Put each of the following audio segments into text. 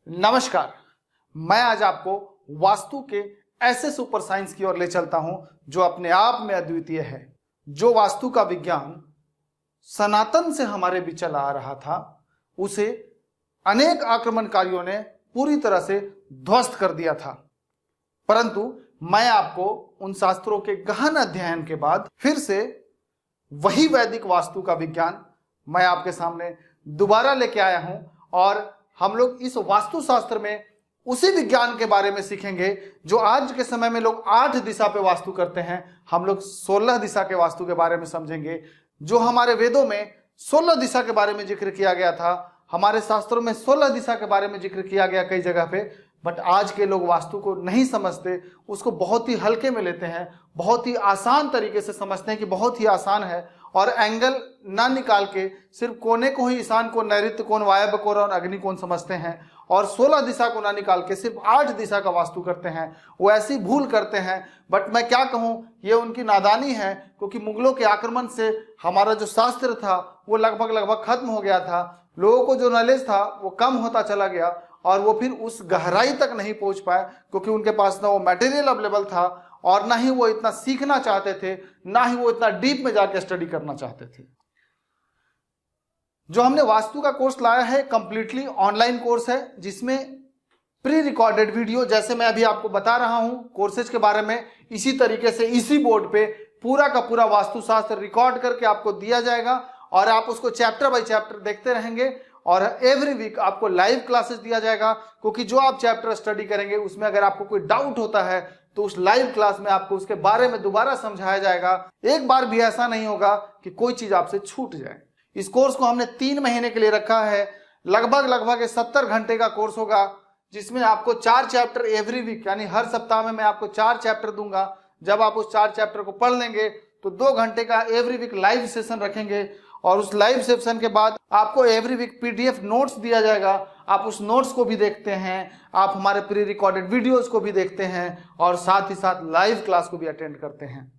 नमस्कार। मैं आज आपको वास्तु के ऐसे सुपर साइंस की ओर ले चलता हूं जो अपने आप में अद्वितीय है। जो वास्तु का विज्ञान सनातन से हमारे बीच चला आ रहा था, उसे अनेक आक्रमणकारियों ने पूरी तरह से ध्वस्त कर दिया था। परंतु मैं आपको उन शास्त्रों के गहन अध्ययन के बाद फिर से वही वैदिक वास्तु का विज्ञान मैं आपके सामने दोबारा लेके आया हूं और हम लोग इस वास्तु शास्त्र में उसी विज्ञान के बारे में सीखेंगे जो आज के समय में लोग 8 दिशा पे वास्तु करते हैं। हम लोग 16 दिशा के वास्तु के बारे में समझेंगे। जो हमारे वेदों में 16 दिशा के बारे में जिक्र किया गया था, हमारे शास्त्रों में 16 दिशा के बारे में जिक्र किया गया कई जगह पे, बट आज के लोग वास्तु को नहीं समझते, उसको बहुत ही हल्के में लेते हैं, बहुत ही आसान तरीके से समझते हैं कि बहुत ही आसान है और एंगल ना निकाल के सिर्फ कोने को ही ईशान कोण, नैऋत्य कोण, वायव्य कोण और अग्नि कोण समझते हैं और 16 दिशा को ना निकाल के सिर्फ 8 दिशा का वास्तु करते हैं। वो ऐसी भूल करते हैं, बट मैं क्या कहूँ, ये उनकी नादानी है, क्योंकि मुगलों के आक्रमण से हमारा जो शास्त्र था वो लगभग खत्म हो गया था। लोगों को जो नॉलेज था वो कम होता चला गया और वो फिर उस गहराई तक नहीं पहुंच पाए, क्योंकि उनके पास ना वो मटेरियल अवेलेबल था और ना ही वो इतना सीखना चाहते थे, ना ही वो इतना डीप में जाके स्टडी करना चाहते थे। जो हमने वास्तु का कोर्स लाया है कंप्लीटली ऑनलाइन कोर्स है, जिसमें प्री रिकॉर्डेड वीडियो, जैसे मैं अभी आपको बता रहा हूं कोर्सेज के बारे में, इसी तरीके से इसी बोर्ड पे पूरा का पूरा वास्तुशास्त्र रिकॉर्ड करके आपको दिया जाएगा और आप उसको चैप्टर बाय चैप्टर देखते रहेंगे और एवरी वीक आपको लाइव क्लासेस दिया जाएगा। क्योंकि जो आप चैप्टर स्टडी करेंगे उसमें अगर आपको कोई डाउट होता है तो उस लाइव क्लास में आपको उसके बारे में दोबारा समझाया जाएगा। एक बार भी ऐसा नहीं होगा कि कोई चीज आपसे छूट जाए। इस कोर्स को हमने 3 महीने के लिए रखा है। लगभग 70 घंटे का कोर्स होगा, जिसमें आपको 4 चैप्टर एवरी वीक, यानी हर सप्ताह में मैं आपको 4 चैप्टर दूंगा। जब आप उस 4 चैप्टर को पढ़ लेंगे तो 2 घंटे का एवरी वीक लाइव सेशन रखेंगे और उस लाइव सेशन के बाद आपको एवरी वीक पीडीएफ नोट्स दिया जाएगा। आप उस नोट्स को भी देखते हैं, आप हमारे प्री रिकॉर्डेड वीडियोस को भी देखते हैं और साथ ही साथ लाइव क्लास को भी अटेंड करते हैं।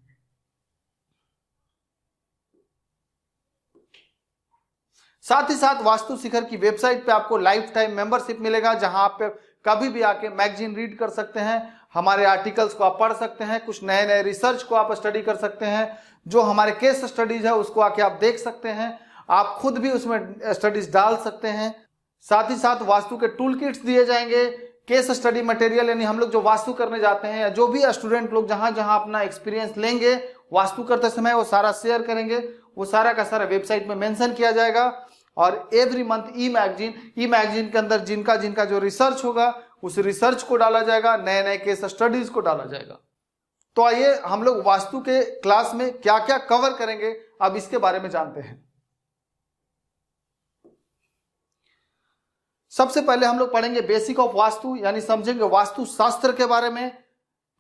साथ ही साथ वास्तु शिखर की वेबसाइट पे आपको लाइफ टाइम मेंबरशिप मिलेगा, जहां आप कभी भी आके मैगजीन रीड कर सकते हैं, हमारे आर्टिकल्स को आप पढ़ सकते हैं, कुछ नए नए रिसर्च को आप स्टडी कर सकते हैं, जो हमारे केस स्टडीज है उसको आके आप देख सकते हैं, आप खुद भी उसमें स्टडीज डाल सकते हैं। साथ ही साथ वास्तु के टूल किट्स दिए जाएंगे, केस स्टडी मटेरियल, यानी हम लोग जो वास्तु करने जाते हैं या जो भी स्टूडेंट लोग जहां जहां अपना एक्सपीरियंस लेंगे वास्तु करते समय, वो सारा शेयर करेंगे, वो सारा का सारा वेबसाइट में मेंशन किया जाएगा। और एवरी मंथ ई मैगजीन के अंदर जिनका जिनका जो रिसर्च होगा उस रिसर्च को डाला जाएगा, नए नए केस स्टडीज को डाला जाएगा। तो आइए हम लोग वास्तु के क्लास में क्या क्या कवर करेंगे अब इसके बारे में जानते हैं। सबसे पहले हम लोग पढ़ेंगे बेसिक ऑफ वास्तु, यानी समझेंगे वास्तु शास्त्र के बारे में।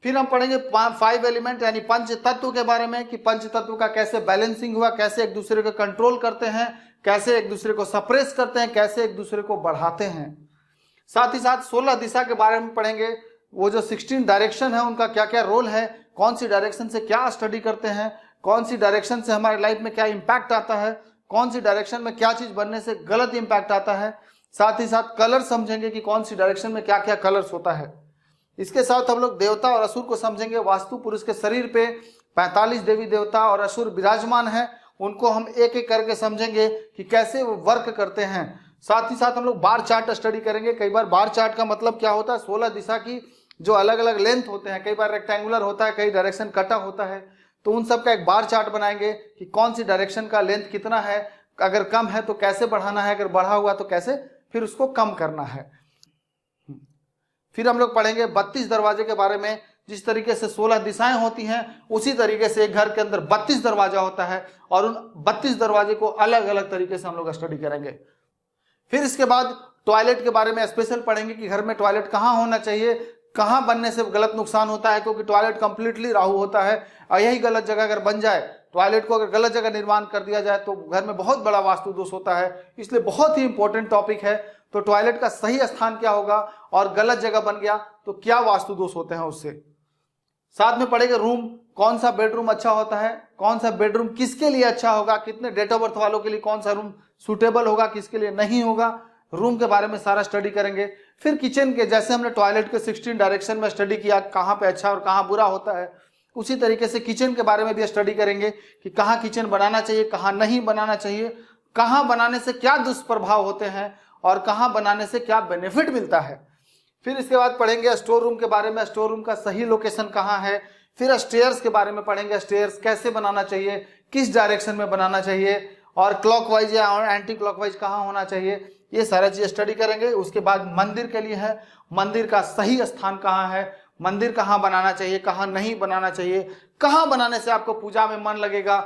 फिर हम पढ़ेंगे 5 एलिमेंट यानी पंच तत्व के बारे में, कि पंच तत्व का कैसे बैलेंसिंग हुआ, कैसे एक दूसरे को कंट्रोल करते हैं, कैसे एक दूसरे को सप्रेस करते हैं, कैसे एक दूसरे को बढ़ाते हैं। साथ ही साथ 16 दिशा के बारे में पढ़ेंगे, वो जो 16 डायरेक्शन है उनका क्या क्या रोल है, कौन सी डायरेक्शन से क्या स्टडी करते हैं, कौन सी डायरेक्शन से हमारे लाइफ में क्या इंपैक्ट आता है, कौन सी डायरेक्शन में क्या चीज बनने से गलत इंपैक्ट आता है। साथ ही साथ कलर समझेंगे कि कौन सी डायरेक्शन में क्या क्या कलर्स होता है। इसके साथ हम लोग देवता और असुर को समझेंगे। वास्तु पुरुष के शरीर पे 45 देवी देवता और असुर विराजमान है, उनको हम एक एक करके समझेंगे कि कैसे वो वर्क करते हैं। साथ ही साथ हम लोग बार चार्ट स्टडी करेंगे। कई बार बार चार्ट का मतलब क्या होता है, 16 दिशा की जो अलग अलग लेंथ होते हैं, कई बार रेक्टेंगुलर होता है, कई डायरेक्शन कटा होता है, तो उन सब का एक बार चार्ट बनाएंगे कि कौन सी डायरेक्शन का लेंथ कितना है, अगर कम है तो कैसे बढ़ाना है, अगर बढ़ा हुआ तो कैसे फिर उसको कम करना है। फिर हम लोग पढ़ेंगे 32 दरवाजे के बारे में। जिस तरीके से 16 दिशाएं होती हैं उसी तरीके से एक घर के अंदर 32 दरवाजा होता है और उन 32 दरवाजे को अलग अलग तरीके से हम लोग स्टडी करेंगे। फिर इसके बाद टॉयलेट के बारे में स्पेशल पढ़ेंगे कि घर में टॉयलेट कहाँ होना चाहिए, कहाँ बनने से गलत नुकसान होता है, क्योंकि टॉयलेट कंप्लीटली राहु होता है और यही गलत जगह अगर बन जाए, टॉयलेट को अगर गलत जगह निर्माण कर दिया जाए तो घर में बहुत बड़ा वास्तु दोष होता है। इसलिए बहुत ही इंपॉर्टेंट टॉपिक है। तो टॉयलेट का सही स्थान क्या होगा और गलत जगह बन गया तो क्या वास्तु दोष होते हैं उससे। साथ में पढ़ेंगे रूम, कौन सा बेडरूम अच्छा होता है, कौन सा बेडरूम किसके लिए अच्छा होगा, कितने डेट ऑफ बर्थ वालों के लिए कौन सा रूम सुटेबल होगा, किसके लिए नहीं होगा, रूम के बारे में सारा स्टडी करेंगे। फिर किचन के, जैसे हमने टॉयलेट के 16 डायरेक्शन में स्टडी किया कहाँ पे अच्छा और कहाँ बुरा होता है, उसी तरीके से किचन के बारे में भी स्टडी करेंगे कि कहाँ किचन बनाना चाहिए, कहाँ नहीं बनाना चाहिए, कहाँ बनाने से क्या दुष्प्रभाव होते हैं और कहाँ बनाने से क्या बेनिफिट मिलता है। फिर इसके बाद पढ़ेंगे स्टोर रूम के बारे में, स्टोर रूम का सही लोकेशन कहाँ है। फिर स्टेयर्स के बारे में पढ़ेंगे, स्टेयर्स कैसे बनाना चाहिए, किस डायरेक्शन में बनाना चाहिए और क्लॉकवाइज या एंटी क्लॉकवाइज कहाँ होना चाहिए, ये सारा चीज स्टडी करेंगे। उसके बाद मंदिर के लिए है, मंदिर का सही स्थान कहाँ है, मंदिर कहाँ बनाना चाहिए, कहाँ नहीं बनाना चाहिए, कहाँ बनाने से आपको पूजा में मन लगेगा,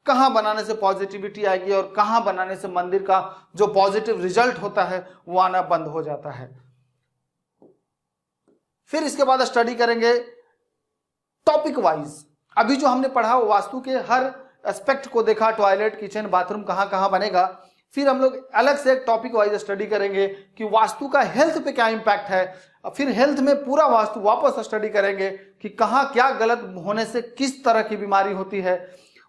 कहाँ बनाने से पॉजिटिविटी आएगी और कहाँ बनाने से मंदिर का जो पॉजिटिव रिजल्ट होता है वो आना बंद हो जाता है। फिर इसके बाद स्टडी करेंगे टॉपिक वाइज। अभी जो हमने पढ़ा वो वास्तु के हर एस्पेक्ट को देखा, टॉयलेट, किचन, बाथरूम कहाँ कहाँ बनेगा। फिर हम लोग अलग से एक टॉपिक वाइज स्टडी करेंगे कि वास्तु का हेल्थ पे क्या इम्पैक्ट है। फिर हेल्थ में पूरा वास्तु वापस स्टडी करेंगे कि कहाँ क्या गलत होने से किस तरह की बीमारी होती है।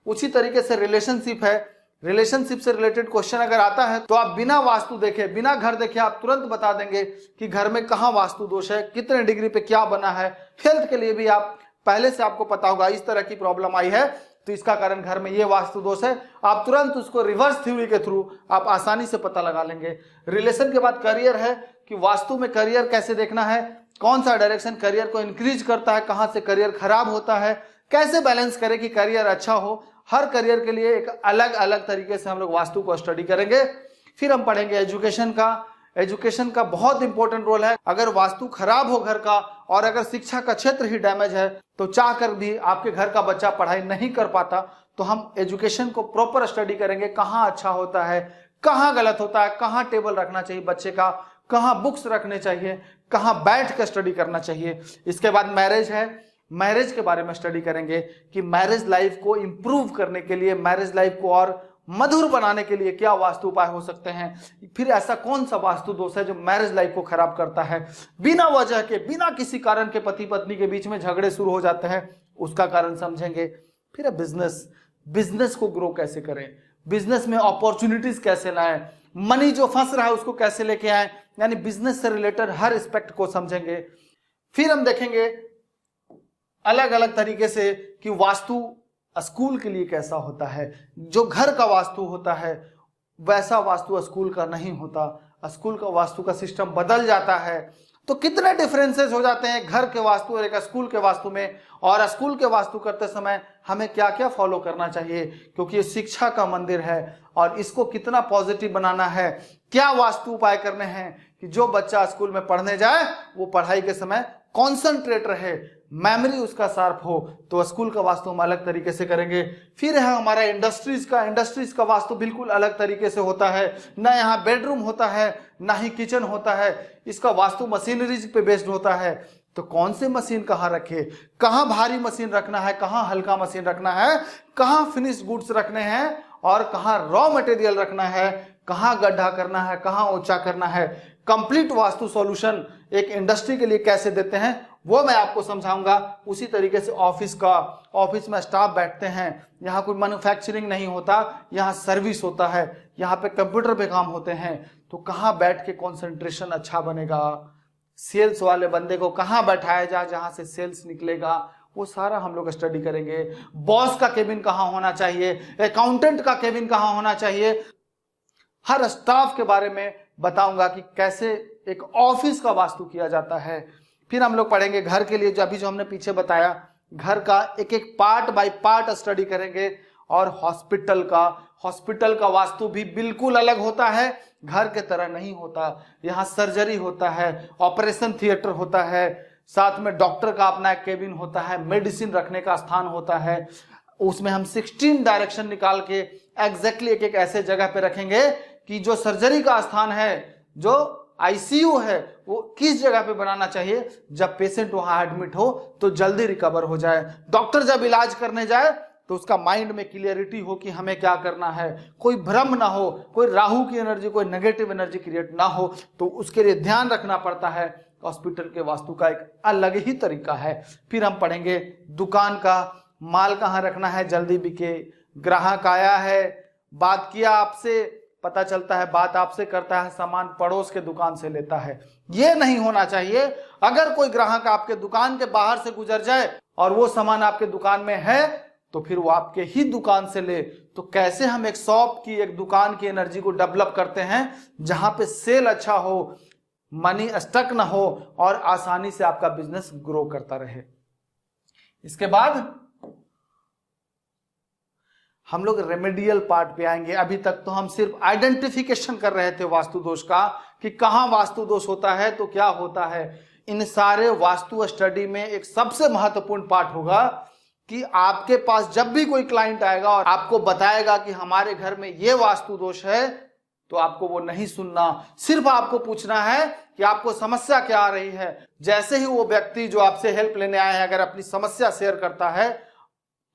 उसी तरीके से रिलेशनशिप है, रिलेशनशिप से रिलेटेड क्वेश्चन अगर आता है तो आप बिना वास्तु देखे, बिना घर देखे आप तुरंत बता देंगे कि घर में कहाँ वास्तु दोष है, कितने डिग्री पे क्या बना है। हेल्थ के लिए भी आप पहले से आपको पता होगा इस तरह की प्रॉब्लम आई है तो इसका कारण घर में ये वास्तु दोष है, आप तुरंत उसको रिवर्स थ्योरी के थ्रू आप आसानी से पता लगा लेंगे। रिलेशन के बाद करियर है कि वास्तु में करियर कैसे देखना है, कौन सा डायरेक्शन करियर को इंक्रीज करता है, कहां से करियर खराब होता है, कैसे बैलेंस करें कि करियर अच्छा हो। हर करियर के लिए एक अलग अलग तरीके से हम लोग वास्तु को स्टडी करेंगे। फिर हम पढ़ेंगे एजुकेशन का। एजुकेशन का बहुत इंपॉर्टेंट रोल है। अगर वास्तु खराब हो घर का और अगर शिक्षा का क्षेत्र ही डैमेज है तो चाह कर भी आपके घर का बच्चा पढ़ाई नहीं कर पाता। तो हम एजुकेशन को प्रॉपर स्टडी करेंगे, कहाँ अच्छा होता है, कहाँ गलत होता है, कहाँ टेबल रखना चाहिए बच्चे का, कहाँ बुक्स रखने चाहिए, कहाँ बैठ कर स्टडी करना चाहिए। इसके बाद मैरिज है, मैरिज के बारे में स्टडी करेंगे कि मैरिज लाइफ को इंप्रूव करने के लिए, मैरिज लाइफ को और मधुर बनाने के लिए क्या वास्तु उपाय हो सकते हैं। फिर ऐसा कौन सा वास्तु दोष है जो मैरिज लाइफ को खराब करता है, बिना वजह के, बिना किसी कारण के पति पत्नी के बीच में झगड़े शुरू हो जाते हैं, उसका कारण समझेंगे। फिर बिजनेस, बिजनेस को ग्रो कैसे करें, बिजनेस में अपॉर्चुनिटीज कैसे लाएं, मनी जो फंस रहा है उसको कैसे लेके आए, यानी बिजनेस से रिलेटेड हर एस्पेक्ट को समझेंगे। फिर हम देखेंगे अलग अलग तरीके से कि वास्तु स्कूल के लिए कैसा होता है। जो घर का वास्तु होता है वैसा वास्तु स्कूल का नहीं होता, स्कूल का वास्तु का सिस्टम बदल जाता है। तो कितने डिफरेंसेस हो जाते हैं घर के वास्तु और एक स्कूल के वास्तु में, और स्कूल के वास्तु करते समय हमें क्या क्या फॉलो करना चाहिए, क्योंकि ये शिक्षा का मंदिर है और इसको कितना पॉजिटिव बनाना है, क्या वास्तु उपाय करने हैं कि जो बच्चा स्कूल में पढ़ने जाए वो पढ़ाई के समय कॉन्सेंट्रेट रहे, मेमोरी उसका शार्प हो। तो स्कूल का वास्तु हम अलग तरीके से करेंगे। फिर है हमारा इंडस्ट्रीज का। इंडस्ट्रीज का वास्तु बिल्कुल अलग तरीके से होता है, ना यहाँ बेडरूम होता है ना ही किचन होता है, इसका वास्तु मशीनरीज पे बेस्ड होता है। तो कौन से मशीन कहाँ रखे, कहाँ भारी मशीन रखना है, कहाँ हल्का मशीन रखना है, कहाँ फिनिश्ड गुड्स रखने हैं और कहाँ रॉ मटेरियल रखना है, कहाँ गड्ढा करना है, कहाँ ऊंचा करना है। कंप्लीट वास्तु सॉल्यूशन एक इंडस्ट्री के लिए कैसे देते हैं वो मैं आपको समझाऊंगा। उसी तरीके से ऑफिस का, ऑफिस में स्टाफ बैठते हैं, यहाँ कोई मैन्युफैक्चरिंग नहीं होता, यहाँ सर्विस होता है, यहाँ पे कंप्यूटर पे काम होते हैं। तो कहाँ बैठ के कंसंट्रेशन अच्छा बनेगा, सेल्स वाले बंदे को कहाँ बैठाया जाए जहाँ से सेल्स निकलेगा, वो सारा हम लोग स्टडी करेंगे। बॉस का केबिन कहाँ होना चाहिए, अकाउंटेंट का केबिन कहाँ होना चाहिए, हर स्टाफ के बारे में बताऊंगा कि कैसे एक ऑफिस का वास्तु किया जाता है। फिर हम लोग पढ़ेंगे घर के लिए, जो अभी जो हमने पीछे बताया, घर का एक एक पार्ट बाय पार्ट स्टडी करेंगे। और हॉस्पिटल का वास्तु भी बिल्कुल अलग होता है, घर के तरह नहीं होता। यहाँ सर्जरी होता है, ऑपरेशन थिएटर होता है, साथ में डॉक्टर का अपना एक केबिन होता है, मेडिसिन रखने का स्थान होता है। उसमें हम 16 डायरेक्शन निकाल के एग्जैक्टली एक एक ऐसे जगह पे रखेंगे कि जो सर्जरी का स्थान है, जो आईसीयू है, वो किस जगह पे बनाना चाहिए जब पेशेंट वहां एडमिट हो तो जल्दी रिकवर हो जाए। डॉक्टर जब इलाज करने जाए तो उसका माइंड में क्लियरिटी हो कि हमें क्या करना है, कोई भ्रम ना हो, कोई राहु की एनर्जी, कोई नेगेटिव एनर्जी क्रिएट ना हो। तो उसके लिए ध्यान रखना पड़ता है। हॉस्पिटल के वास्तु का एक अलग ही तरीका है। फिर हम पढ़ेंगे दुकान का, माल कहाँ रखना है जल्दी बिके, ग्राहक आया है, बात किया आपसे, पता चलता है बात आपसे करता है, सामान पड़ोस के दुकान से लेता है। ये नहीं होना चाहिए। अगर कोई ग्राहक आपके दुकान के बाहर से गुजर जाए और वो सामान आपके दुकान में है तो फिर वो आपके ही दुकान से ले। तो कैसे हम एक शॉप की, एक दुकान की एनर्जी को डेवलप करते हैं जहां पे सेल अच्छा हो, मनी स्टक ना हो और आसानी से आपका बिजनेस ग्रो करता रहे। इसके बाद हम लोग रेमेडियल पार्ट पे आएंगे। अभी तक तो हम सिर्फ आइडेंटिफिकेशन कर रहे थे वास्तु दोष का, कि कहां वास्तु दोष होता है तो क्या होता है। इन सारे वास्तु स्टडी में एक सबसे महत्वपूर्ण पार्ट होगा कि आपके पास जब भी कोई क्लाइंट आएगा और आपको बताएगा कि हमारे घर में ये वास्तु दोष है, तो आपको वो नहीं सुनना। सिर्फ आपको पूछना है कि आपको समस्या क्या आ रही है। जैसे ही वो व्यक्ति जो आपसे हेल्प लेने आया है अगर अपनी समस्या शेयर करता है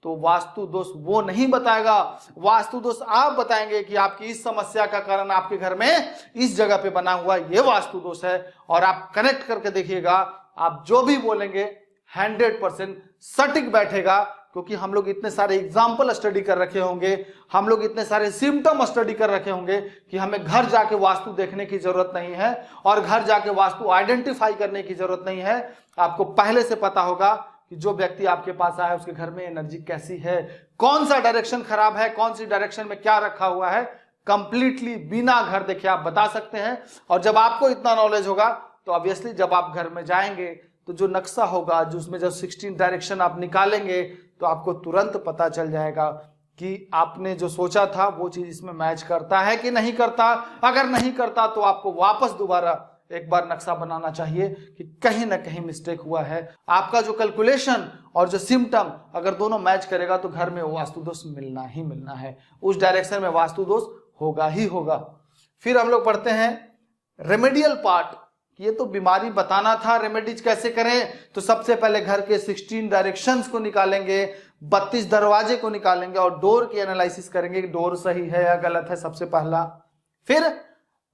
तो वास्तु दोष वो नहीं बताएगा, वास्तु दोष आप बताएंगे कि आपकी इस समस्या का कारण आपके घर में इस जगह पे बना हुआ ये वास्तु दोष है। और आप कनेक्ट करके देखिएगा, आप जो भी बोलेंगे 100% सटीक बैठेगा, क्योंकि हम लोग इतने सारे एग्जाम्पल स्टडी कर रखे होंगे, हम लोग इतने सारे सिम्टम स्टडी कर रखे होंगे कि हमें घर जाके वास्तु देखने की जरूरत नहीं है और घर जाके वास्तु आइडेंटिफाई करने की जरूरत नहीं है। आपको पहले से पता होगा कि जो व्यक्ति आपके पास आया उसके घर में एनर्जी कैसी है, कौन सा डायरेक्शन खराब है, कौन सी डायरेक्शन में क्या रखा हुआ है, कंप्लीटली बिना घर देखे आप बता सकते हैं। और जब आपको इतना नॉलेज होगा तो ऑब्वियसली जब आप घर में जाएंगे तो जो नक्शा होगा, जो उसमें जब 16 डायरेक्शन आप निकालेंगे तो आपको तुरंत पता चल जाएगा कि आपने जो सोचा था वो चीज इसमें मैच करता है कि नहीं करता। अगर नहीं करता तो आपको वापस दोबारा एक बार नक्शा बनाना चाहिए कि कहीं ना कहीं मिस्टेक हुआ है। आपका जो कैलकुलेशन और जो सिम्टम अगर दोनों मैच करेगा तो घर में वो वास्तु दोष मिलना ही मिलना है, उस डायरेक्शन में वास्तु दोष होगा ही होगा। फिर हम लोग पढ़ते हैं रेमेडियल पार्ट। ये तो बीमारी बताना था, रेमेडीज कैसे करें। तो सबसे पहले घर के 16 डायरेक्शंस को निकालेंगे, 32 दरवाजे को निकालेंगे और डोर की एनालिसिस करेंगे, डोर सही है या गलत है सबसे पहला। फिर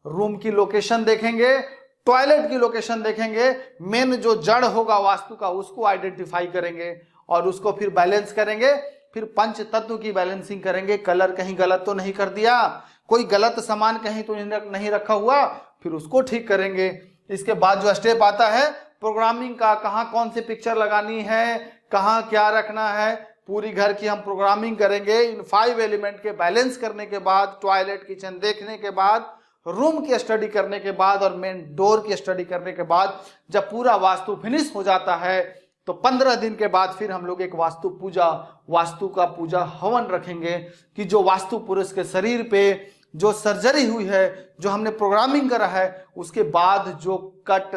रूम की लोकेशन देखेंगे, टॉयलेट की लोकेशन देखेंगे, मेन जो जड़ होगा वास्तु का उसको आइडेंटिफाई करेंगे और उसको फिर बैलेंस करेंगे। फिर पंच तत्व की बैलेंसिंग करेंगे, कलर कहीं गलत तो नहीं कर दिया, कोई गलत सामान कहीं तो नहीं रखा हुआ, फिर उसको ठीक करेंगे। इसके बाद जो स्टेप आता है प्रोग्रामिंग का, कहाँ कौन सी पिक्चर लगानी है, कहाँ क्या रखना है, पूरी घर की हम प्रोग्रामिंग करेंगे। इन 5 एलिमेंट के बैलेंस करने के बाद, टॉयलेट किचन देखने के बाद, रूम की स्टडी करने के बाद और मेन डोर की स्टडी करने के बाद जब पूरा वास्तु फिनिश हो जाता है तो 15 दिन के बाद फिर हम लोग एक वास्तु पूजा, वास्तु का पूजा हवन रखेंगे कि जो वास्तु पुरुष के शरीर पे जो सर्जरी हुई है, जो हमने प्रोग्रामिंग करा है, उसके बाद जो कट,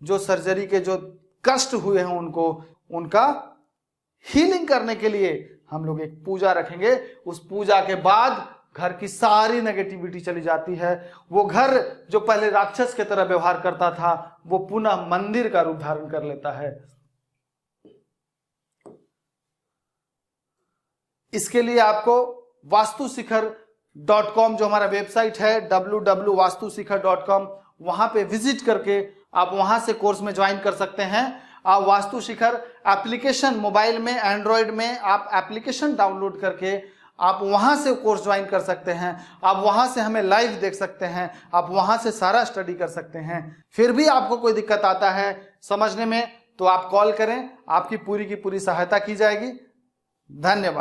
जो सर्जरी के जो कष्ट हुए हैं उनको, उनका हीलिंग करने के लिए हम लोग एक पूजा रखेंगे। उस पूजा के बाद घर की सारी नेगेटिविटी चली जाती है। वो घर जो पहले राक्षस की तरह व्यवहार करता था वो पुनः मंदिर का रूप धारण कर लेता है। इसके लिए आपको वास्तुशिखर.com जो हमारा वेबसाइट है www.vastuशिखर.com, वहां पे विजिट करके आप वहां से कोर्स में ज्वाइन कर सकते हैं। आप वास्तुशिखर एप्लीकेशन मोबाइल में, एंड्रॉयड में आप एप्लीकेशन डाउनलोड करके आप वहां से कोर्स ज्वाइन कर सकते हैं। आप वहां से हमें लाइव देख सकते हैं, आप वहां से सारा स्टडी कर सकते हैं। फिर भी आपको कोई दिक्कत आता है समझने में तो आप कॉल करें, आपकी पूरी की पूरी सहायता की जाएगी। धन्यवाद।